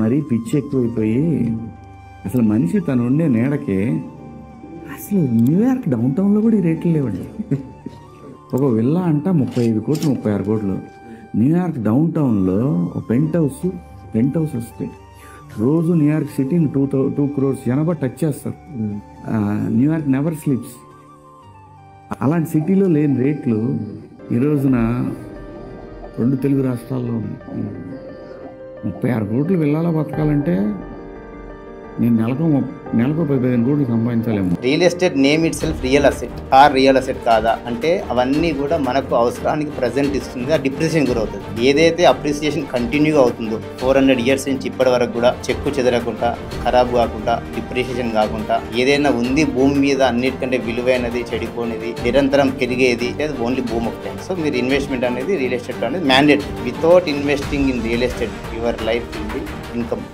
మరీ పిచ్చి ఎక్కువైపోయి అసలు మనిషి తను ఉండే నీడకి అసలు న్యూయార్క్ డౌన్ టౌన్లో కూడా ఈ రేట్లు లేవండి. ఒక విల్లా అంట 35 కోట్లు 36 కోట్లు. న్యూయార్క్ డౌన్ టౌన్లో ఒక పెంట్ హౌస్ వస్తే రోజు న్యూయార్క్ సిటీని 2 crores జనాభా టచ్ చేస్తారు. New York never sleeps. అలాంటి సిటీలో లేని రేట్లు ఈ రోజున 2 తెలుగు రాష్ట్రాల్లో ఉంది. 36 కోట్లు విల్లాలో బతకాలంటే నేను నెలకు 15 కోట్లు సంపాదించాలేమో. Real estate name itself real asset real asset కాదా అంటే అవన్నీ కూడా మనకు అవసరానికి ప్రజెంట్ ఇస్తుంది. ఆ డిప్రిసియేషన్ గురవుతుంది. ఏదైతే అప్రిసియేషన్ కంటిన్యూగా అవుతుందో 400 years నుంచి ఇప్పటి వరకు కూడా చెక్కు చెదరకుండా, ఖరాబ్ కాకుండా, డిప్రిసియేషన్ కాకుండా ఏదైనా ఉంది భూమి మీద అన్నిటికంటే విలువైనది, చెడిపోనిది, నిరంతరం పెరిగేది ఓన్లీ భూమి ఒకటే. సో మీరు ఇన్వెస్ట్మెంట్ అనేది రియల్ ఎస్టేట్ అనేది mandatory. Without investing in real estate your life will be income.